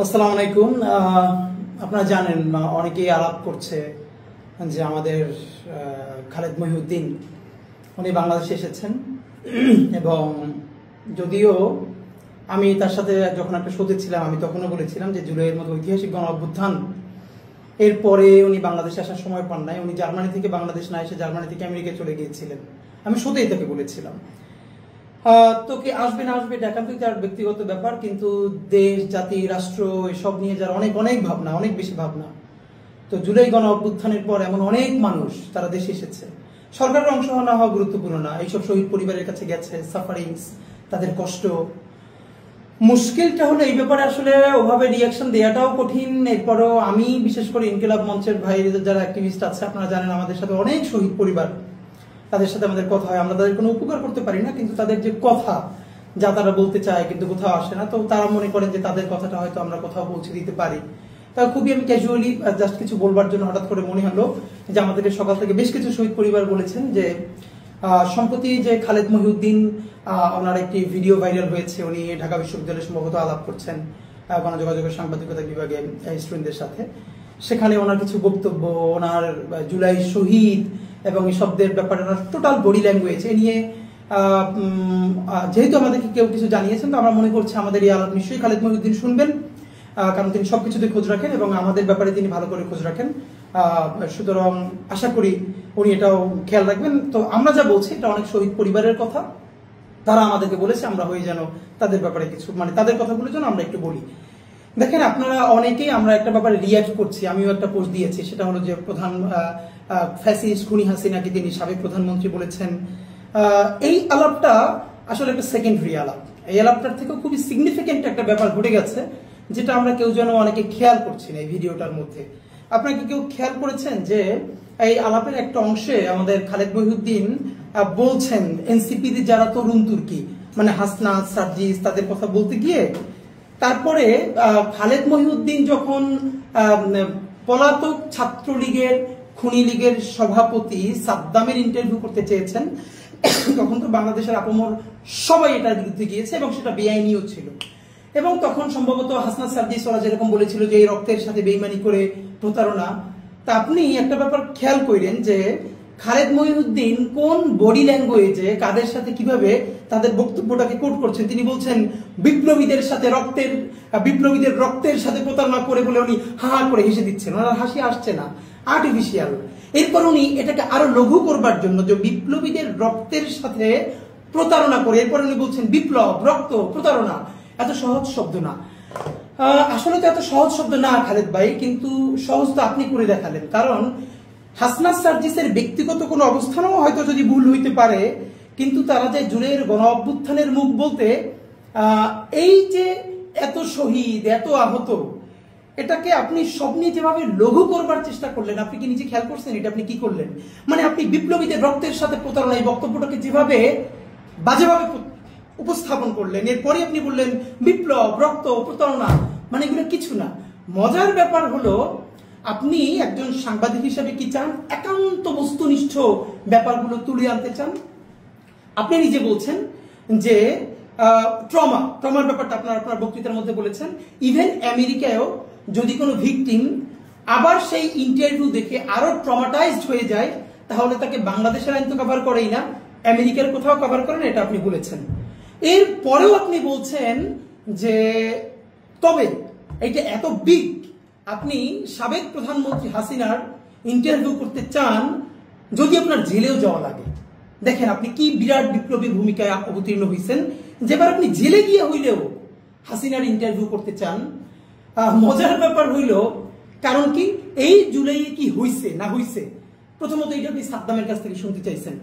আসসালামু আলাইকুম। আপনারা জানেন অনেকেই আলাপ করছে যে আমাদের খালেদ মহিউদ্দিন উনি বাংলাদেশে এসেছেন এবং যদিও আমি তার সাথে যখন একটা শোতে ছিলাম আমি তখনও বলেছিলাম যে জুলাইয়ের মতো ঐতিহাসিক গণ অভ্যুত্থান এরপরে উনি বাংলাদেশে আসার সময় পান নাই। উনি জার্মানি থেকে বাংলাদেশ না এসে জার্মানি থেকে আমেরিকায় চলে গিয়েছিলেন। আমি শোতেই তাকে বলেছিলাম তো কি আসবে না আসবে একান্তই তার ব্যক্তিগত ব্যাপার, কিন্তু দেশ জাতি রাষ্ট্র এসব নিয়ে যার অনেক অনেক ভাবনা, অনেক বেশি ভাবনা। তো জুলাই গণ অভ্যুত্থানের পর এমন অনেক মানুষ তারা দেশে এসেছে। সরকারের অংশ না হওয়া গুরুত্বপূর্ণ না, এইসব শহীদ পরিবারের কাছে গেছে, সাফারিংস, তাদের কষ্ট। মুশকিলটা হলো এই ব্যাপারে আসলে ওভাবে রিয়াকশন দেওয়াটাও কঠিন। এরপরও আমি বিশেষ করে ইনকিলাব মঞ্চের ভাই যারা অ্যাক্টিভিস্ট আছে, আপনারা জানেন আমাদের সাথে অনেক শহীদ পরিবার, তাদের সাথে আমাদের কথা হয়। আমরা তাদের কোনো উপকার করতে পারি না, কিন্তু তাদের যে কথা যা তারা বলতে চায় কিন্তু কোথাও আসে না, তো তারা মনে করেন যে তাদের কথাটা হয়তো আমরা কোথাও পৌঁছে দিতে পারি। তা খুবই আমি ক্যাজুয়ালি জাস্ট কিছু বলবার জন্য হঠাৎ করে মনে হলো যে আমাদেরকে সকাল থেকে বেশ কিছু শহীদ পরিবার বলেছেন যে সম্প্রতি যে খালেদ মহিউদ্দিন ওনার একটি ভিডিও ভাইরাল হয়েছে, উনি ঢাকা বিশ্ববিদ্যালয়ে সম্ভবত আলাপ করছেন গণযোগাযোগের সাংবাদিকতা বিভাগে স্টুডেন্টদের সাথে। সেখানে ওনার কিছু বক্তব্য, ওনার জুলাই শহীদ এবং এই শব্দের ব্যাপারে ওনার টোটাল বডি ল্যাঙ্গুয়েজ এ নিয়ে যেহেতু আমাদেরকে কেউ কিছু জানিয়েছেন, তো আমরা মনে করছি আমাদের এই আলাপ নিশ্চয়ই খালেদ মহিউদ্দিন শুনবেন, কারণ তিনি সবকিছুতে খোঁজ রাখেন এবং আমাদের ব্যাপারে তিনি ভালো করে খোঁজ রাখেন। সুতরাং আশা করি উনি এটাও খেয়াল রাখবেন। তো আমরা যা বলছি এটা অনেক শহীদ পরিবারের কথা, তারা আমাদেরকে বলেছে আমরা হয়ে যেন তাদের ব্যাপারে কিছু তাদের কথাগুলো যেন আমরা একটু বলি। দেখেন আপনারা অনেকেই আমরা একটা ব্যাপারে রিয়াক্ট করছি, আমিও একটা পোস্ট দিয়েছি, সেটা হলো যে প্রধান ফ্যাসিস্ট খুনি হাসিনাকে তিনি সাবেক প্রধানমন্ত্রী বলেছেন। এই আলাপটা আসলে একটা সেকেন্ডারি আলাপ। এই আলাপটার থেকেও খুবই সিগনিফিকেন্ট একটা ব্যাপার ঘটে গেছে, যেটা আমরা কেউ যেন অনেকে খেয়াল করছি না এই ভিডিওটার মধ্যে। আপনারা কি কেউ খেয়াল করেছেন যে এই আলাপের একটা অংশে আমাদের খালেদ মহিউদ্দিন বলছেন এনসিপি যারা তরুণ তুর্কি মানে হাসনা সার্জিস তাদের কথা বলতে গিয়ে তারপরে খালেদ মহিউদ্দিন যখন পলাতক ছাত্রলীগের খুনি লীগের সভাপতি সাদ্দামের ইন্টারভিউ করতে চেয়েছেন, তখন তো বাংলাদেশের আপমর সবাই এটার বিরুদ্ধে গিয়েছে এবং সেটা বেআইনিও ছিল। এবং তখন সম্ভবত হাসনা সার্জিস ওরা যেরকম বলেছিল যে এই রক্তের সাথে বেইমানি করে প্রতারণা। তা আপনি একটা ব্যাপার খেয়াল করেন যে খালেদ মহিউদ্দিন কোন বডি ল্যাঙ্গুয়েজে কাদের সাথে কিভাবে তাদের বক্তব্যটাকে কোট করছেন। তিনি বলছেন বিপ্লবীদের রক্তের সাথে প্রতারণা করে বলে উনি হা হা করে হেসে দিচ্ছেন, ওনার হাসি আসছে না, আর্টিফিশিয়াল। এরপর উনি এটাকে আরো লঘু করবার জন্য যে বিপ্লবীদের রক্তের সাথে প্রতারণা করে এরপর উনি বলছেন বিপ্লব রক্ত প্রতারণা। এত সহজ শব্দ না, আসলে তো এত সহজ শব্দ না খালেদ ভাই, কিন্তু সহজ তো আপনি করে দেখালেন। কারণ হাসনা সার্জিসের ব্যক্তিগত কোনো অবস্থানও হয়তো যদি ভুল হইতে পারে, কিন্তু তারা যে জুলাইয়ের গণ অভ্যুত্থানের মুখ বলতে এই যে এত শহীদ এত আহত, এটাকে আপনি সব নিয়ে যেভাবে লঘু করবার চেষ্টা করলেন, আপনি কি নিজে খেয়াল করছেন এটা আপনি কি করলেন? মানে আপনি বিপ্লবীদের রক্তের সাথে প্রতারণা এই বক্তব্যটাকে যেভাবে বাজেভাবে উপস্থাপন করলেন, এরপরে আপনি বললেন বিপ্লব রক্ত প্রতারণা, মানে এগুলো কিছু না। মজার ব্যাপার হলো আপনি একজন সাংবাদিক হিসেবে কি চান? একান্ত বস্তুনিষ্ঠ ব্যাপারগুলো তুলে আনতে চান। আপনি নিজে বলছেন যে ট্রমার ব্যাপারটা আপনার বক্তৃতার মধ্যে বলেছেন। ইভেন আমেরিকায়ও যদি কোনো ভিকটিম আবার সেই ইন্টারভিউ দেখে আরো ট্রমাটাইজড হয়ে যায়, তাহলে তাকে বাংলাদেশের আইন তো কভার করেই না, আমেরিকার কোথাও কভার করেন, এটা আপনি বলেছেন। এর পরেও আপনি বলছেন যে তবে এইটা এত বিগ, আপনি সাবেক প্রধানমন্ত্রী হাসিনার ইন্টারভিউ করতে চান যদি আপনার জেলেও যাওয়া লাগে। দেখেন আপনি কি বিরাট বিপ্লবী ভূমিকায় অবতীর্ণ হয়েছেন, যেবার আপনি জেলে গিয়ে হইলেও হাসিনার ইন্টারভিউ করতে চান। মজার ব্যাপার হইল কারণ কি এই জুলাই কি হইছে না হইছে, প্রথমত এটা আপনি সাদ্দামের কাছ থেকে শুনতে চাইছেন।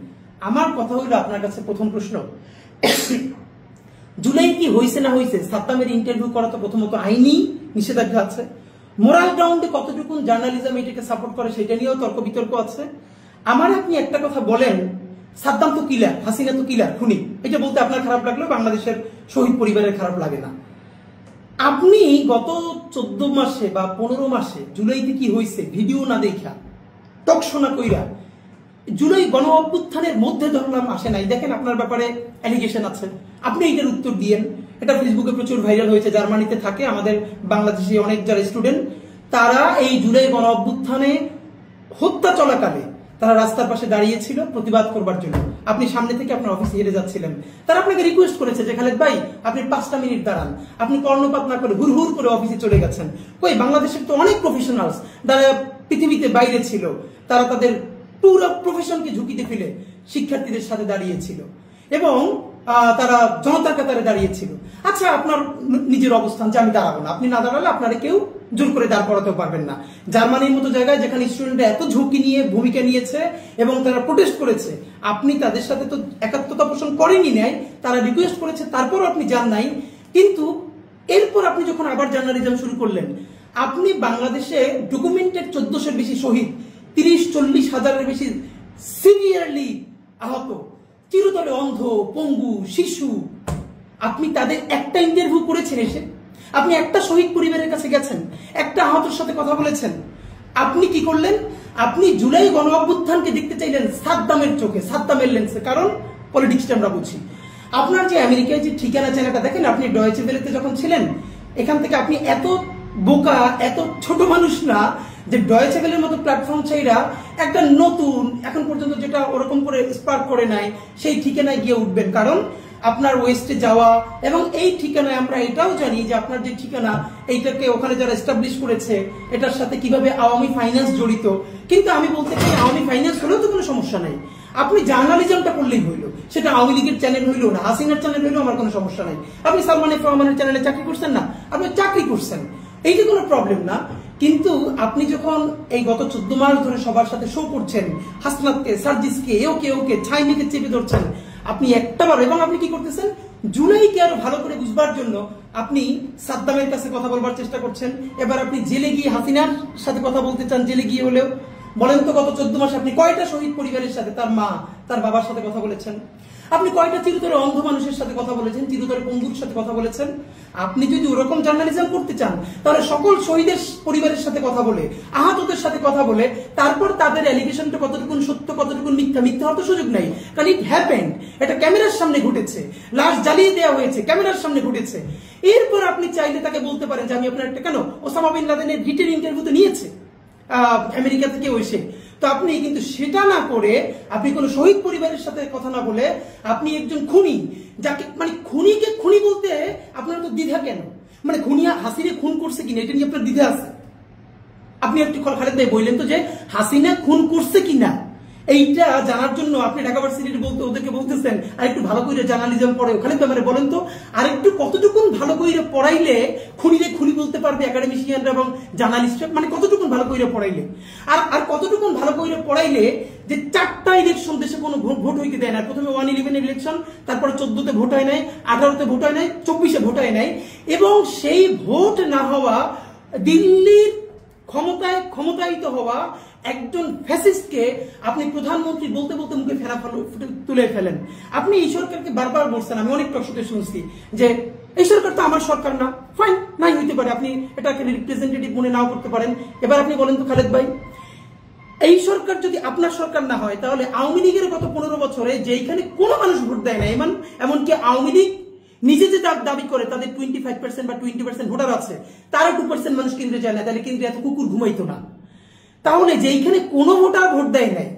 আমার কথা হইল আপনার কাছে প্রথম প্রশ্ন, জুলাই কি হইছে না হইছে, সাদ্দামের ইন্টারভিউ করা তো প্রথমত আইনি নিষেধাজ্ঞা আছে। মোরাল গ্রাউন্ডে কতটুকু জার্নালিজম এটাকে সাপোর্ট করে সেটা নিয়েও তর্ক বিতর্ক আছে। আমার আপনি একটা কথা বলেন, সাদ্দাম তো কিলার, হাসিনা তো কিলার খুনি, এটা বলতে আপনার খারাপ লাগলেও বাংলাদেশের শহীদ পরিবারের খারাপ লাগে না। আপনি গত 14 মাসে বা 15 মাসে জুলাইতে কি হয়েছে ভিডিও না দেখা টকশোনা কইরা জুলাই গণ অভ্যুত্থানের মধ্যে ধরলাম আসে নাই। দেখেন আপনার ব্যাপারে অ্যালিগেশন আছে, আপনি এটার উত্তর দিয়েন। এটা ফেসবুকে প্রচুর ভাইরাল হয়েছে, জার্মানিতে থাকে আমাদের বাংলাদেশি অনেক যারা স্টুডেন্ট, তারা এই জুলাই গণ অভ্যুত্থানে হত্যা চলাকালে তারা রাস্তার পাশে দাঁড়িয়েছিল প্রতিবাদ করবার জন্য। আপনি সামনে থেকে আপনার অফিসে হেরে যাচ্ছিলেন, তারা আপনাকে রিকোয়েস্ট করেছে যে খালেদ ভাই আপনি 5টা মিনিট দাঁড়ান, আপনি কর্ণপাত না করে হুড় করে অফিসে চলে গেছেন। কই, বাংলাদেশের তো অনেক প্রফেশনালস যারা পৃথিবীতে বাইরে ছিল, তারা তাদের পুরো প্রফেশনকে ঝুঁকিতে ফেলে শিক্ষার্থীদের সাথে দাঁড়িয়েছিল এবং তারা জনতার কাতারে দাঁড়িয়েছিল। আচ্ছা, আপনার নিজের অবস্থান যে আমি দাঁড়াবো না, আপনি না দাঁড়ালে আপনারা কেউ জোর করে দাঁড় করাতেও পারবেন না। জার্মানির মতো জায়গায় যেখানে স্টুডেন্টরা এত ঝুঁকি নিয়ে ভূমিকা নিয়েছে এবং তারা প্রোটেস্ট করেছে, আপনি তাদের সাথে তো একাত্মতা পোষণ করেনই নাই, তারা রিকোয়েস্ট করেছে তারপরও আপনি যান নাই। কিন্তু এরপর আপনি যখন আবার জার্নালিজম শুরু করলেন, আপনি বাংলাদেশে ডকুমেন্টেড 1400-এর বেশি শহীদ, 30-40 হাজারের বেশি সিভিয়ারলি আহত, চিরতরে অন্ধ, পঙ্গু, শিশু, আপনি তাদের একটা ইন্টারভিউ করেছেন এসে? আপনি একটা শহীদ পরিবারের কাছে গেছেন, একটা আহতের সাথে কথা বলেছেন? আপনি কি করলেন? আপনি জুলাই গণ অভ্যুত্থানকে দেখতে চাইলেন সাদ্দামের চোখে, সাদ্দামের লেন্সে। কারণ পলিটিক্সটা আমরা বুঝি। আপনার যে আমেরিকায় যে ঠিকানা চ্যানেলটা দেখেন, আপনি ডয়েচে ভেলেতে যখন ছিলেন, এখান থেকে আপনি এত বোকা, এত ছোট মানুষ না যে ডয়েচে ভেলের মতো প্ল্যাটফর্ম চাইরা একটা নতুন, এখন পর্যন্ত যেটা ওরকম করে স্পার্ক করে নাই, সেই ঠিকানায় গিয়ে উঠবেন। কারণ আপনার ওয়েস্টে যাওয়া এবং এই ঠিকানায় আমরা এটাও জানি যে আপনার যে ঠিকানা, এইটাকে ওখানে যারা এস্টাবলিশ করেছে, এটার সাথে কিভাবে আওয়ামী ফাইন্যান্স জড়িত। কিন্তু আমি বলতে চাই, আওয়ামী ফাইন্যান্স হলেও তো কোনো সমস্যা নাই, আপনি জার্নালিজমটা করলেই হইলো। সেটা আওয়ামী লীগের চ্যানেল হইলো না, হাসিনার চ্যানেল হইলো, আমার কোনো সমস্যা নাই। আপনি সালমান এফ রহমানের চ্যানেলে চাকরি করছেন না, আপনি চাকরি করছেন, এইটা কোনো প্রবলেম না। কিন্তু আপনি যখন এই গত 14 মাস ধরে সবার সাথে শো করছেন, হাসনাতকে, সার্জিসকে, ওকে ছাইমিকে চেপে ধরছেন, আপনি একটাবার, এবং আপনি কি করতেছেন, জুলাইকে আরো ভালো করে বুঝবার জন্য আপনি সাদ্দামের কাছে কথা বলবার চেষ্টা করছেন। এবার আপনি জেলে গিয়ে হাসিনার সাথে কথা বলতে চান, জেলে গিয়ে হলেও। বলেন তো, গত 14 মাসে আপনি কয়টা শহীদ পরিবারের সাথে, তার মা, তার বাবার সাথে কথা বলেছেন? আপনি কয়টা চিরতরে অন্ধ মানুষের সাথে কথা বলেছেন, চিরতরে পঙ্গুর সাথে কথা বলেছেন? আপনি যদি ওরকম জার্নালিজম করতে চান, তাহলে সকল শহীদের পরিবারের সাথে কথা বলে, আহতদের সাথে কথা বলে, তারপর তাদের অ্যালিগেশনটা কতটুকু সত্য, কতটুকু মিথ্যা, মিথ্যা হওয়ার তো সুযোগ নাই। কারণ ইট হ্যাপেন্ড, এটা ক্যামেরার সামনে ঘটেছে, লাশ জ্বালিয়ে দেওয়া হয়েছে, ক্যামেরার সামনে ঘটেছে। এরপর আপনি চাইলে তাকে বলতে পারেন যে আমি আপনার একটা, কেন ওসামা বিন লাদেনের রিটেন ইন্টারভিউ তো নিয়েছে আমেরিকা থেকে এসে, তো আপনি কিন্তু সেটা না করে, আপনি কোন শহীদ পরিবারের সাথে কথা না বলে, আপনি একজন খুনি, যাকে মানে খুনিকে খুনি বলতে আপনার তো দ্বিধা কেন? মানে খুনিয়া হাসিনা খুন করছে কিনা এটা নিয়ে আপনার দ্বিধা আছে? আপনি একটু খালেদ ভাই বললেন তো যে হাসিনা খুন করছে কিনা, এইটা জানার জন্য আপনি ঢাকা ভার্সিটির ওদেরকে বলতেছেন আর একটু ভালো করে জার্নালিজম পড়ে। খালেদ ভাই মানে বলেন তো, আর একটু কতটুকুন ভালো করে পড়াইলে খুনিরে খুনি বলতে পারবে একাডেমিশিয়ানরা এবং জার্নালিস্টরা? মানে কতটুকুন ভালো করে পড়াইলে, আর কতটুকুন ভালো করে পড়াইলে যে 4টা ইলেকশন দেশে কোনো ভোট হইতে দেয় না। প্রথমে 111 ইলেকশন, তারপরে 14তে ভোট হয় নাই, 18তে ভোট হয় নাই, 24-এ ভোট হয় নাই, এবং সেই ভোট না হওয়া, দিল্লির ক্ষমতায়িত হওয়া একজন ফ্যাসিস্টকে আপনি প্রধানমন্ত্রী বলতে বলতে মুখে ফেনা তুলে ফেলেন। আপনি এই সরকারকে বারবার বলছেন, আমি অনেক টকশোতে শুনছি যে এই সরকার তো আমার সরকার না। ফাইন, নাই হইতে পারে, আপনি এটাকে রিপ্রেজেন্টেটিভ মনে নাও করতে পারেন। এবার আপনি বলেন তো খালেদ ভাই, এই সরকার যদি আপনার সরকার না হয়, তাহলে আওয়ামী লীগের গত 15 বছরে যেখানে কোনো মানুষ ভোট দেয় না, এমনকি আওয়ামী লীগ নিজে যে দাবি করে তাদের 25% বা 20% ভোটার আছে, তারা 2% মানুষ কেন্দ্রে যায় না, তাহলে কেন্দ্রে এত কুকুর ঘুমাইতো না। তাহলে যেখানে কোনো ভোটার ভোট দেয় নাই,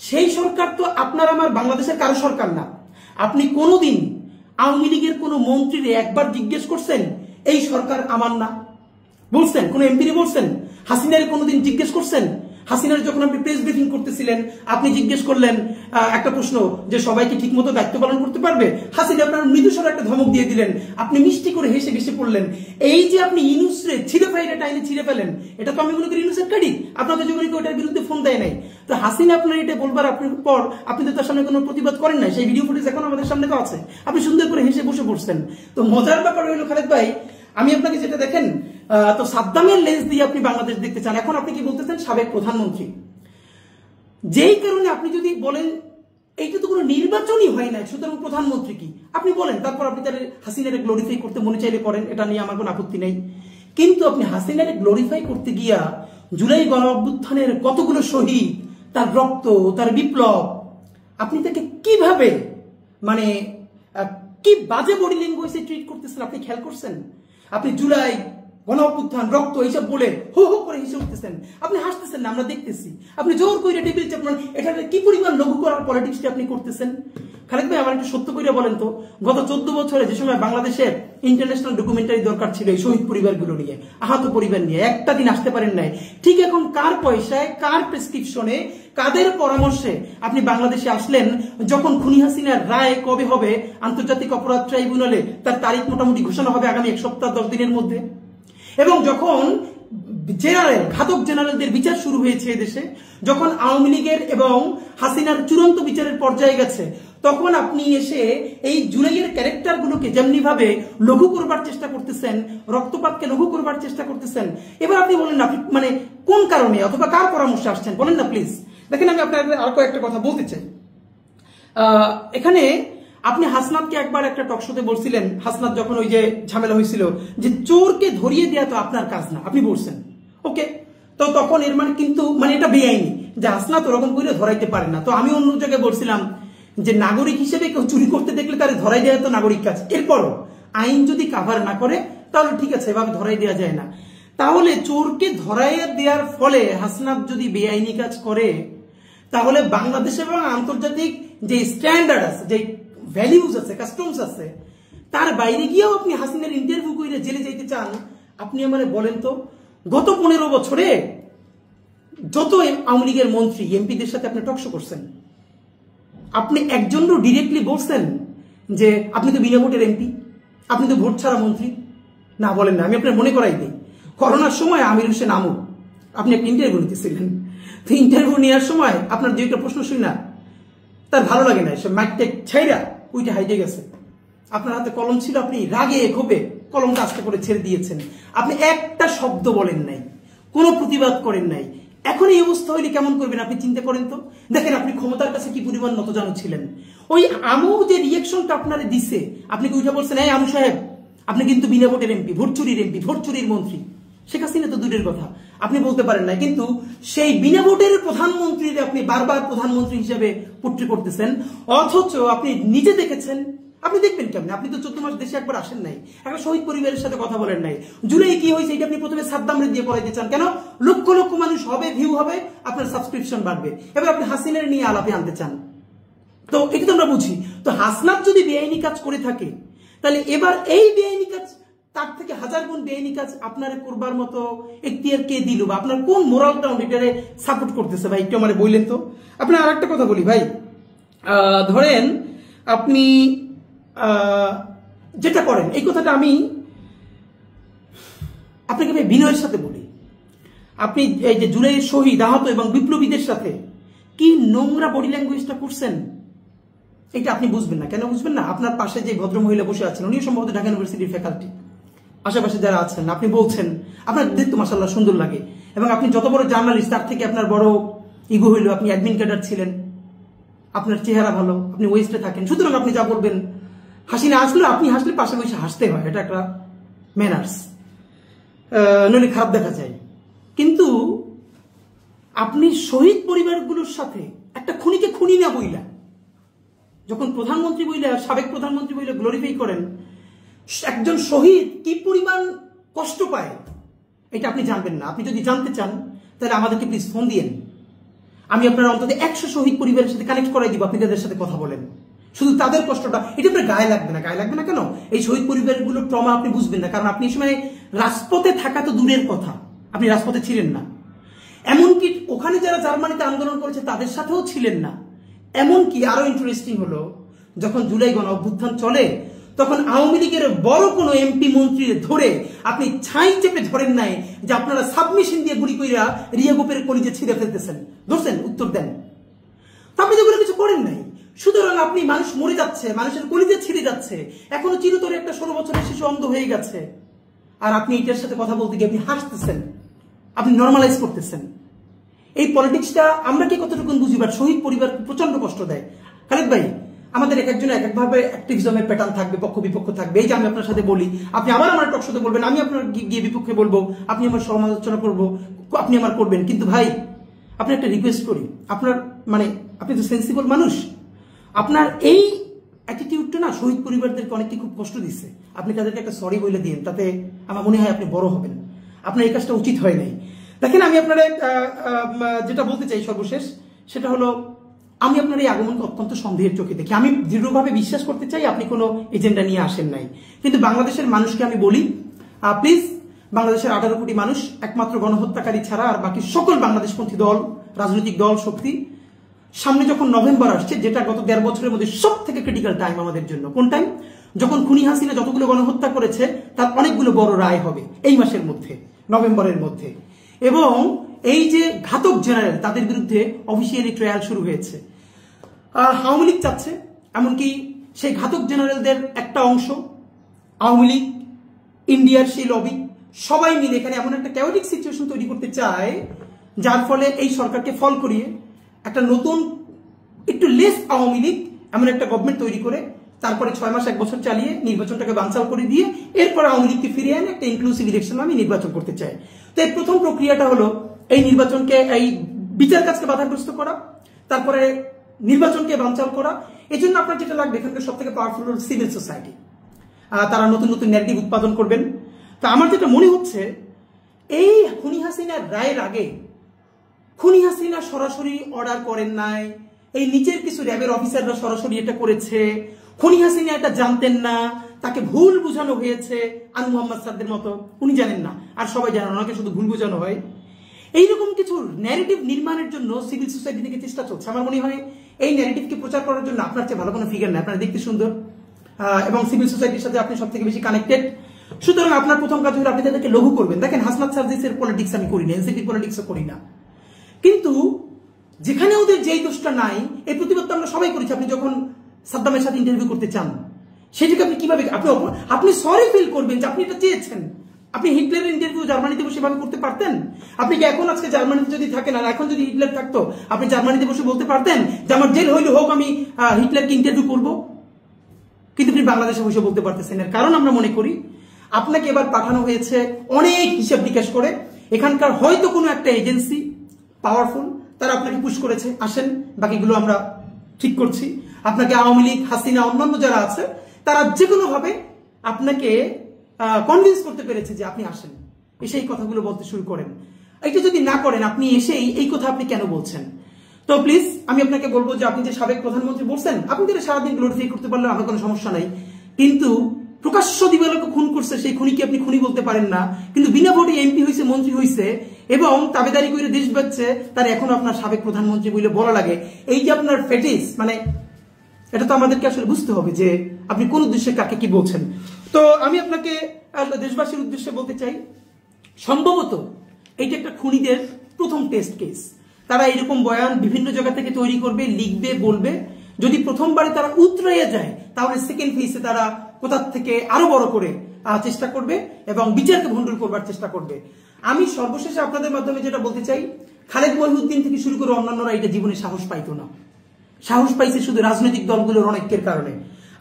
সেই সরকার তো আপনার আমার বাংলাদেশের কারো সরকার না। আপনি কোনোদিন আওয়ামী লীগের কোন মন্ত্রীরে একবার জিজ্ঞেস করছেন এই সরকার আমার না? বলছেন? কোন এমপিরে বলছেন? হাসিনারে কোনোদিন জিজ্ঞেস করছেন? হাসিনার যখন আপনি প্রেস ব্রিফিং করতেছিলেন, আপনি জিজ্ঞেস করলেন একটা প্রশ্ন যে সবাইকে ঠিক মতো দায়িত্ব পালন করতে পারবে? হাসিনা আপনার মৃদুস্বরে একটা ধমক দিয়ে দিলেন, আপনি মিষ্টি করে হেসে হেসে পড়লেন। এই যে আপনি ইনুসরে টাইনে ছিঁড়ে ফেলেন, এটা তো আমি মনে করি ইনুসের কাড়ি। আপনাদের যুবলীগ ওটার বিরুদ্ধে ফোন দেয় নাই, তো হাসিনা আপনার এটা বলবার আপনার পর আপনি তো তার সামনে কোনো প্রতিবাদ করেন নাই। সেই ভিডিও ফুটেজ এখন আমাদের সামনে তো আছে, আপনি সুন্দর করে হেসে বসে পড়ছেন। তো মজার ব্যাপার হইল খালেদ ভাই, আমি আপনাকে যেটা দেখেন, তো সাদ্দামের লেন্স দিয়ে আপনি বাংলাদেশ দেখতে চান। এখন আপনি কি বলতেছেন? সাবেক প্রধানমন্ত্রী। যেই কারণে আপনি যদি বলেন এইটা তো কোনো নির্বাচনই হয় না, সুতরাং প্রধানমন্ত্রী কি, আপনি বলেন। তারপর আপনি তাহলে হাসিনারে গ্লোরিফাই করতে মনে চাইলে করেন, এটা নিয়ে আমার কোনো আপত্তি নেই। কিন্তু আপনি হাসিনারে গ্লোরিফাই করতে গিয়া জুলাই গণ অভ্যুত্থানের কতগুলো শহীদ, তার রক্ত, তার বিপ্লব, আপনি তাকে কিভাবে মানে কি বাজে বডি ল্যাঙ্গুয়েজে ট্রিট করতেছেন আপনি খেয়াল করছেন? আপনি জুলাই গণ অভ্যুত্থান রক্ত এইসব বলে হো হো করে হেসে উঠতেছেন, আপনি হাসতেছেন না, আমরা দেখতেছি। আপনি জোর করে টেবিল চাপমান, এটা কি পরিমাণ লঘু করার পলিটিক্সটা আপনি করতেছেন। খালেদ ভাই আমার একটু সত্য করে বলেন তো, গত 14 বছরে যে সময় বাংলাদেশে ইন্টারন্যাশনাল ডকুমেন্টারি দরকার ছিল এই শহীদ পরিবারগুলো নিয়ে, আহত পরিবার নিয়ে, একটা দিন আসতে পারেন নাই, ঠিক এখন কার পয়সায়, কার প্রেসক্রিপশনে, কাদের পরামর্শে আপনি বাংলাদেশে আসলেন? যখন খুনি হাসিনার রায় কবে হবে আন্তর্জাতিক অপরাধ ট্রাইব্যুনালে, তার তারিখ মোটামুটি ঘোষণা হবে আগামী 1 সপ্তাহ 10 দিনের মধ্যে। এবং যখন জেনারেল, ঘাতক জেনারেলদের বিচার শুরু হয়েছে এদেশে, যখন আওয়ামী লীগের এবং হাসিনার চূড়ান্ত বিচারের পর্যায়ে গেছে, তখন আপনি এসে এই জুলাইয়ের ক্যারেক্টারগুলোকে যেমনি ভাবে লঘু করবার চেষ্টা করতেছেন, রক্তপাতকে লঘু করবার চেষ্টা করতেছেন। এবার আপনি বলেন না, আপনি মানে কোন কারণে অথবা কার পরামর্শে আসছেন বলেন না প্লিজ। দেখেন আমি আপনাদের আর কয়েকটা কথা বলতে চাই। এখানে আপনি হাসনাতকে একবার একটা টকশোতে বলছিলেন, হাসনাত যখন ওই যে ঝামেলা হয়েছিল, যে চোরকে ধরিয়ে দেওয়া তো আপনার কাজ না, আপনি বলছেন ওকে। তো তখন এর মানে কিন্তু মানে এটা বেআইনি, যে হাসনাত ওরকম করে ধরাইতে পারে না। তো আমি অন্য জায়গায় বলছিলাম যে নাগরিক হিসেবে কেউ চুরি করতে দেখলে তারে ধরাই দেওয়া তো নাগরিক কাজ। এরপরও আইন যদি কাভার না করে তাহলে ঠিক আছে, এভাবে ধরাই দেওয়া যায় না। তাহলে চোরকে ধরাইয়া দেওয়ার ফলে হাসনাত যদি বেআইনি কাজ করে, তাহলে বাংলাদেশ এবং আন্তর্জাতিক যে স্ট্যান্ডার্ড আছে, যে ভ্যালিউজ আছে, কাস্টমস আছে, তার বাইরে গিয়েও আপনি হাসিনার ইন্টারভিউ করে জেলে যেতে চান? আপনি আমারে বলেন তো, গত 15 বছরে যত আওয়ামী লীগের মন্ত্রী এমপিদের সাথে আপনি টকশো করছেন, আপনি একজনও ডিরেক্টলি বলছেন যে আপনি তো বিনা ভোটের এমপি, আপনি তো ভোট ছাড়া মন্ত্রী? না, বলেন না। আমি আপনার মনে করাই দিই, করোনার সময় আমির হোসেন আমু আপনি একটা ইন্টারভিউ নিতেছিলেন। তো ইন্টারভিউ নেওয়ার সময় আপনার যে একটা প্রশ্ন শুনি না, তার ভালো লাগে না, সে মাইকটা ছাইরা ওইটা হাইটে গেছে। আপনার হাতে কলম ছিল, আপনি রাগে ক্ষোভে কলমটা আস্তে করে ছেড়ে দিয়েছেন। আপনি একটা শব্দ বলেন নাই, কোনো প্রতিবাদ করেন নাই। এখন এই অবস্থা হইলে কেমন করবেন আপনি চিন্তা করেন তো। দেখেন আপনি ক্ষমতার কাছে কি পরিমাণ নতজানু ছিলেন। ওই আমু যে রিয়েকশনটা আপনারে দিছে, আপনি কি উঠে বলছেন এই আমু সাহেব আপনি কিন্তু বিনা ভোটের এমপি, ভোট চুরির এমপি, ভোট চুরির মন্ত্রী? শেখ হাসিনা তো দূরের কথা, আপনি বলতে পারেন না। কিন্তু সেই বিনা ভোটের প্রধানমন্ত্রীর আপনি বারবার প্রধানমন্ত্রী হিসেবে পুট্রি করতেছেন, অথচ আপনি নিজে দেখেছেন। আপনি দেখবেন কেমন? আপনি তো 14 মাস দেশে একবার আসেন নাই, একটা শহীদ পরিবারের সাথে কথা বলেন নাই। জুলাই কি হয়েছে এটা আপনি প্রথমে সাদ্দামরে দিয়ে পড়াইতে চান কেন? লক্ষ লক্ষ মানুষ হবে, ভিউ হবে, আপনার সাবস্ক্রিপশন বাড়বে। এবার আপনি হাসিনার নিয়ে আলাপে আনতে চান, তো এটা তো আমরা বুঝি। তো হাসনাত যদি বেআইনি কাজ করে থাকে, তাহলে এবার এই বেআইনি কাজ, তার থেকে 1000 গুণ বেআইনি কাজ আপনার করবার মতো এখতিয়ার কে দিল, বা আপনার কোন মোরাল গ্রাউন্ড এটারে সাপোর্ট করতেছে ভাই? একটু আমার বললেন তো। আপনার আর একটা কথা বলি ভাই, ধরেন আপনি যেটা করেন, এই কথাটা আমি আপনাকে বিনয়ের সাথে বলি, আপনি এই যে জুলাইয়ের শহীদ, আহত এবং বিপ্লবীদের সাথে কি নোংরা বডি ল্যাঙ্গুয়েজটা করছেন, এটা আপনি বুঝবেন না। কেন বুঝবেন না? আপনার পাশে যে ভদ্রমহিলা বসে আছেন, উনিও সম্ভবত ঢাকা ইউনিভার্সিটির ফ্যাকাল্টি, আশেপাশে যারা আছেন, আপনি বলছেন আপনার দেখতে মাশাআল্লাহ সুন্দর লাগে, এবং আপনি যত বড় জার্নালিস্ট, তার থেকে আপনার বড় ইগো হইল আপনি অ্যাডমিন ক্যাডার ছিলেন, আপনার চেহারা ভালো, আপনি ওয়েস্টে থাকেন, সুতরাং আপনি যা বলবেন, হাসিনা আসলে আপনি হাসলে পাশে বসে হাসতে হয়, এটা একটা ম্যানার্স, নইলে খারাপ দেখা যায়। কিন্তু আপনি শহীদ পরিবারগুলোর সাথে একটা খুনিকে খুনি না বইলা, যখন প্রধানমন্ত্রী বইলা, সাবেক প্রধানমন্ত্রী বইলা গ্লোরিফাই করেন, একজন শহীদ কি পরিমাণ কষ্ট পায় এটা আপনি জানবেন না। আপনি যদি জানতে চান তাহলে আমাদেরকে প্লিজ ফোন দিয়েন, আমি আপনার অন্তত 100 শহীদ পরিবারের সাথে কানেক্ট করাই দিব, আপনি তাদের সাথে কথা বলেন। শুধু তাদের কষ্টটা, এটা আপনার গায়ে লাগবে না। গায়ে লাগবে না কেন? এই শহীদ পরিবারগুলোর ট্রমা আপনি বুঝবেন না, কারণ আপনি এই সময় রাজপথে থাকা তো দূরের কথা, আপনি রাজপথে ছিলেন না। এমনকি ওখানে যারা জার্মানিতে আন্দোলন করেছে তাদের সাথেও ছিলেন না। এমনকি আরো ইন্টারেস্টিং হলো, যখন জুলাই গণ অভ্যুত্থান চলে, তখন আওয়ামী লীগের বড় কোনো এমপি মন্ত্রী ধরে আপনি ছাই চেপে ধরেন নাই যে আপনারা সাবমিশন দিয়ে গুলি কইরা রিয়া গোপের কলিজে ছিঁড়ে ফেলতেছেন, ধরছেন? উত্তর দেন। তো আপনি যেগুলো কিছু করেন নাই, সুতরাং আপনি, মানুষ মরে যাচ্ছে, মানুষের কলিজে ছিঁড়ে যাচ্ছে, এখনো চিরতরে একটা 16 বছরের শিশু অন্ধ হয়ে গেছে, আর আপনি এটার সাথে কথা বলতে গিয়ে আপনি হাসতেছেন, আপনি নর্মালাইজ করতেছেন। এই পলিটিক্সটা আমরা কি কতটুকু বুঝিবার? শহীদ পরিবার প্রচন্ড কষ্ট দেয়। খালেদ ভাই, আমাদের এক একজন এক একভাবে অ্যাক্টিভিজমের প্যাটার্ন থাকবে, পক্ষ বিপক্ষ থাকবে। এই যে আমি আপনার সাথে বলি, আপনি আবার আমার টক শোতে বলবেন, আমি আপনার গিয়ে বিপক্ষে বলবো, আপনি আমার সমালোচনা করবো, আপনি আমার করবেন। কিন্তু ভাই, আপনি একটা রিকোয়েস্ট করি, আপনার মানে আপনি তো সেন্সিবল মানুষ, আপনার এই অ্যাটিটিউডটা না শহীদ পরিবারদেরকে অনেককে খুব কষ্ট দিচ্ছে। আপনি তাদেরকে একটা সরি বলে দিন, তাতে আমার মনে হয় আপনি বড় হবেন। আপনার এই কাজটা উচিত হয় নাই। দেখেন, আমি আপনার যেটা বলতে চাই সর্বশেষ, সেটা হলো আমি আপনার এই আগমনকে অত্যন্ত সন্দেহের চোখে দেখি। আমি দৃঢ়ভাবে বিশ্বাস করতে চাই আপনি কোনো এজেন্ডা নিয়ে আসেন নাই। কিন্তু বাংলাদেশের মানুষকে আমি বলি, প্লিজ, বাংলাদেশের 18 কোটি মানুষ একমাত্র গণহত্যাকারী ছাড়া আর বাকি সকল বাংলাদেশপন্থী দল, রাজনৈতিক দল, শক্তি, সামনে যখন নভেম্বর আসছে, যেটা গত 1.5 বছরের মধ্যে সব থেকে ক্রিটিক্যাল টাইম আমাদের জন্য, কোন টাইম? যখন খুনি হাসিনা যতগুলো গণহত্যা করেছে তার অনেকগুলো বড় রায় হবে এই মাসের মধ্যে, নভেম্বরের মধ্যে। এবং এই যে ঘাতক জেনারেল, তাদের বিরুদ্ধে অফিসিয়ালি ট্রায়াল শুরু হয়েছে। আওয়ামী লীগ চাচ্ছে, এমনকি সেই ঘাতক জেনারেলদের একটা অংশ, আওয়ামী লীগ, ইন্ডিয়ার সেই লবি, সবাই মিলে এখানে এমন একটা ক্যাওটিক সিচুয়েশন তৈরি করতে চায়, যার ফলে এই সরকারকে ফল করিয়ে একটা নতুন, একটু লেস আওয়ামী লীগ এমন একটা গভর্নমেন্ট তৈরি করে তারপরে 6 মাস 1 বছর চালিয়ে নির্বাচনটাকে বানচাল করে দিয়ে এরপর আওয়ামী লীগকে ফিরিয়ে এনে একটা ইনক্লুসিভ ইলেকশন আমি নির্বাচন করতে চাই। তো এই প্রথম প্রক্রিয়াটা হলো এই নির্বাচনকে, এই বিচার কাজকে বাধাগ্রস্ত করা, তারপরে নির্বাচনকে বানচাল করা। এই জন্য আপনার যেটা লাগবে, এখানকার সব থেকে পাওয়ারফুল হল সিভিল সোসাইটি। তারা নতুন নতুন ন্যারেটিভ উৎপাদন করবেন। তো আমার যেটা মনে হচ্ছে, এই খুনি হাসিনার রায়ের আগে খুনি হাসিনা সরাসরি অর্ডার করেন নাই, এই নিচের কিছু র্যাবের অফিসাররা সরাসরি এটা করেছে। খুনি হাসিনা এটা জানতেন না, তাকে ভুল বুঝানো হয়েছে। আনু মোহাম্মদ সাদদের মতো উনি জানেন না, আর সবাই জানেন, ওনাকে শুধু ভুল বোঝানো হয়। এইরকম কিছু ন্যারেটিভ নির্মাণের জন্য সিভিল সোসাইটি থেকে চেষ্টা চলছে। আমার মনে হয় এই ন্যারেটিভকে প্রচার করার জন্য আপনার চেয়ে ভালো কোনো ফিগার নেই। আপনারা দেখতে সুন্দর এবং সিভিল সোসাইটির সাথে আপনি সব থেকে বেশি কানেক্টেড। সুতরাং আপনার প্রথম কাজ হলো আপনি তাদেরকে লঘু করবেন। দেখেন, হাসনাত সার্জিসের পলিটিক্স আমি করি না, এনসিপি পলিটিক্সও করি না, কিন্তু যেখানে ওদের যেই দোষটা নাই, এই প্রতিবাদটা আমরা সবাই করেছি। আপনি যখন সাদ্দামের সাথে ইন্টারভিউ করতে চান, সেটাকে আপনি কিভাবে আপনি সরি ফিল করবেন যে আপনি এটা চেয়েছেন? আপনি হিটলারের ইন্টারভিউ জার্মানিতে বসে ভাবে করতে পারতেন? আপনি কি এখন আজকে জার্মানিতে যদি থাকেন, আর এখন যদি হিটলার থাকতো, আপনি জার্মানিতে বসে বলতে পারতেন যে আমার জেল হইলে হোক, আমি হিটলারকে ইন্টারভিউ করবো? কিন্তু আপনি বাংলাদেশে বসে বলতে পারতেছেন। এর কারণ আমরা মনে করি আপনাকে এবার পাঠানো হয়েছে অনেক হিসাব নিকাশ করে। এখানকার হয়তো কোনো একটা এজেন্সি পাওয়ারফুল, তারা আপনাকে পুশ করেছে, আসেন, বাকিগুলো আমরা ঠিক করছি। আপনাকে আওয়ামী লীগ, হাসিনা, অন্যান্য যারা আছে, তারা যে কোনো ভাবে আপনাকে কনভিন্স করতে পেরেছে যে আপনি আসেন, এসে এই কথাগুলো বলতে শুরু করেন। এটা যদি না করেন, আপনি এসেই এই কথা আপনি কেন বলছেন? তো প্লিজ, আমি আপনাকে বলবো যে আপনি যে সাবেক প্রধানমন্ত্রী বলছেন, আপনি যেটা সারাদিন গ্লোরিফাই করতে পারলে আমার কোনো সমস্যা নাই, কিন্তু প্রকাশ্য দিবালোকে খুন করছে, সেই খুনিকে আপনি খুনি বলতে পারেন না। কিন্তু বিনা ভোটে এমপি হয়েছে, মন্ত্রী হয়েছে এবং তাবেদারি করে দেশ বাঁচছে, তার এখন আপনার সাবেক প্রধানমন্ত্রী বলে বলা লাগে। এই যে আপনার ফেটিস, মানে এটা তো আমাদেরকে আসলে বুঝতে হবে যে আপনি কোন উদ্দেশ্যে কাকে কি বলছেন। তো আমি আপনাকে দেশবাসীর উদ্দেশ্যে বলতে চাই, সম্ভবত এইটা একটা খুনিদের প্রথম টেস্ট কেস। তারা এরকম বয়ান বিভিন্ন জায়গা থেকে তৈরি করবে, লিখবে, বলবে। যদি প্রথমবারে তারা উতরাইয়া যায়, তাহলে সেকেন্ড ফেজে তারা কোথার থেকে আরো বড় করে চেষ্টা করবে এবং বিচারকে ভণ্ডুল করবার চেষ্টা করবে। আমি সর্বশেষে আপনাদের মাধ্যমে যেটা বলতে চাই, খালেদ মহিউদ্দিন থেকে শুরু করে অন্যান্যরা এটা জীবনে সাহস পাইতো না। সাহস পাইছে শুধু রাজনৈতিক দলগুলোর অনেকের কারণে।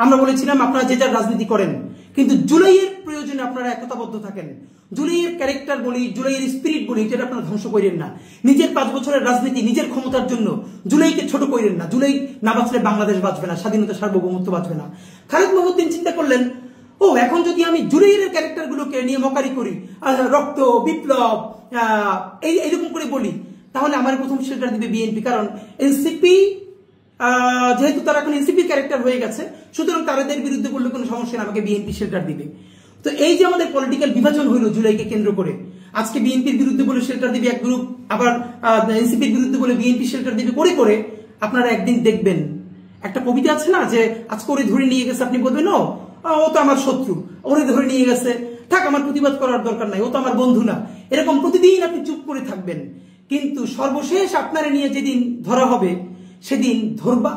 আমরা বলেছিলাম আপনারা যে যার রাজনীতি করেন, কিন্তু জুলাইয়ের প্রয়োজনে আপনারা একতাবদ্ধ থাকেন। জুলাইয়ের ক্যারেক্টার বলি, জুলাইয়ের স্পিরিট বলি, যেটা আপনারা ধ্বংস করেন না। নিজের 5 বছরের রাজনীতি, নিজের ক্ষমতার জন্য জুলাইকে ছোট করেন না। জুলাই না বাঁচলে বাংলাদেশ বাঁচবে না, স্বাধীনতা, সার্বভৌমত্ব বাঁচবে না। খালেদ মহিউদ্দিন চিন্তা করলেন, ও এখন যদি আমি জুলাইয়ের ক্যারেক্টারগুলোকে নিয়ে মকারি করি, রক্ত, বিপ্লব, এইরকম করে বলি, তাহলে আমার প্রথম শেল্টার দিবে বিএনপি। কারণ এনসিপি, যেহেতু তারা এখন এনসিপির ক্যারেক্টার হয়ে গেছে, সুতরাং তাদের বিরুদ্ধে বললে কোনো সমস্যা না, আমাকে বিএনপি শেল্টার দিবে। তো এই যে আমাদের পলিটিক্যাল বিভাজন হইল জুলাইকে কেন্দ্র করে, আজকে বিএনপির বিরুদ্ধে বলে শেল্টার দিবে এক গ্রুপ, আবার এনসিপির বিরুদ্ধে বলে বিএনপি শেল্টার দিবে, করে করে আপনারা একদিন দেখবেন, একটা কবিতা আছে না যে আজকে ওরে ধরে নিয়ে গেছে, আপনি বলবেন ও তো আমার শত্রু, ওরে ধরে নিয়ে গেছে, থাক, আমার প্রতিবাদ করার দরকার নাই, ও তো আমার বন্ধু না। এরকম প্রতিদিন আপনি চুপ করে থাকবেন, কিন্তু সর্বশেষ আপনারা নিয়ে যেদিন ধরা হবে, সেদিন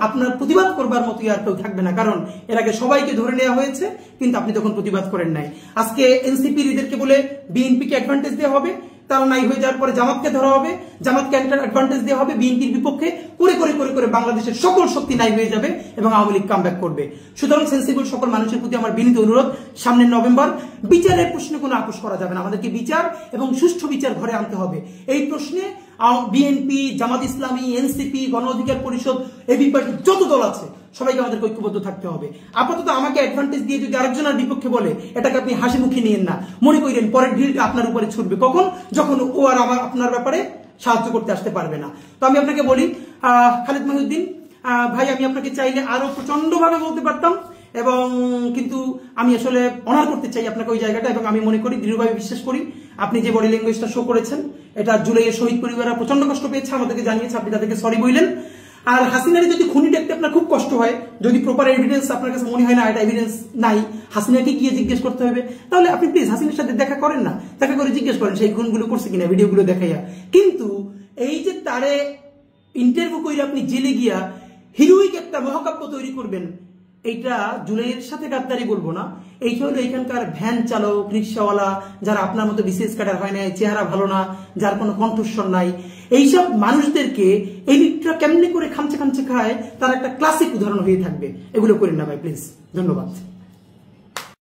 আপনার প্রতিবাদ করবার মতো আর কেউ থাকবে না। কারণ এর আগে সবাইকে ধরে নেওয়া হয়েছে, কিন্তু আপনি তখন প্রতিবাদ করেন নাই। আজকে এনসিপি লিডারকে বলে বিএনপিকে অ্যাডভান্টেজ দেওয়া হবে, তারা নাই হয়ে যাওয়ার পরে জামাতকে ধরা হবে, জামাতকে অ্যাডভান্টেজ দেওয়া হবে বিএনপির বিপক্ষে, করে করে করে করে বাংলাদেশের সকল শক্তি নাই হয়ে যাবে এবং আওয়ামী লীগ কামব্যাক করবে। সুতরাং সেন্সিবল সকল মানুষের প্রতি আমার বিনীত অনুরোধ, সামনের নভেম্বর বিচারের প্রশ্নে কোনো আপোষ করা যাবে না। আমাদেরকে বিচার এবং সুষ্ঠু বিচার ঘরে আনতে হবে। এই প্রশ্নে বিএনপি, জামাত ইসলামী, এনসিপি, গণ অধিকার পরিষদ, এবি পার্টি, যত দল আছে সবাইকে আমাদের ঐক্যবদ্ধ থাকতে হবে। আপাতত আমাকে অ্যাডভান্টেজ দিয়ে যদি আরেকজনের বিপক্ষে বলে, এটাকে আপনি হাসি মুখে নিয়েন না, মনে করেন পরের ঢিলটা আপনার উপরে ছুটবে। কখন? যখন ও আর আপনার ব্যাপারে সাহায্য করতে আসতে পারবে না। তো আমি আপনাকে বলি, খালিদ মহিউদ্দিন ভাই, আমি আপনাকে চাইলে আরো প্রচন্ড ভাবে বলতে পারতাম, এবং কিন্তু আমি আসলে অনার করতে চাই আপনাকে ওই জায়গাটা, এবং আমি মনে করি, দৃঢ়ভাবে বিশ্বাস করি, আপনি যে বডি ল্যাঙ্গুয়েজটা শো করেছেন, এটা জুলাইয়ের শহীদ পরিবাররা প্রচন্ড কষ্ট পেয়েছে, আমাদেরকে জানিয়েছে, আপনি তাদেরকে সরি বললেন। আর হাসিনারে যদি খুনি দেখতে আপনার খুব কষ্ট হয়, যদি প্রপার এভিডেন্স আপনার কাছে মনে হয় না এটা এভিডেন্স নাই, হাসিনাকে গিয়ে জিজ্ঞেস করতে হবে, তাহলে আপনি প্লিজ হাসিনার সাথে দেখা করেন না, দেখা করে জিজ্ঞেস করেন সেই খুনগুলো করছে কিনা, ভিডিওগুলো দেখাইয়া। কিন্তু এই যে তারে ইন্টারভিউ করে আপনি জেলে গিয়া হিরোইক একটা মহাকাব্য তৈরি করবেন, এইটা জুলাইয়ের সাথে গাদ্দারি বলবো না, এইটা হলো এখানকার ভ্যান চালক, রিক্সাওয়ালা, যারা আপনার মতো বিসিএস ক্যাডার হয় না, চেহারা ভালো না, যার কোনো কণ্ঠস্বর নাই, এইসব মানুষদেরকে এলিটরা কেমনে করে খামচে খামচে খায়, তার একটা ক্লাসিক উদাহরণ হয়ে থাকবে। এগুলো করেন না ভাই, প্লিজ। ধন্যবাদ।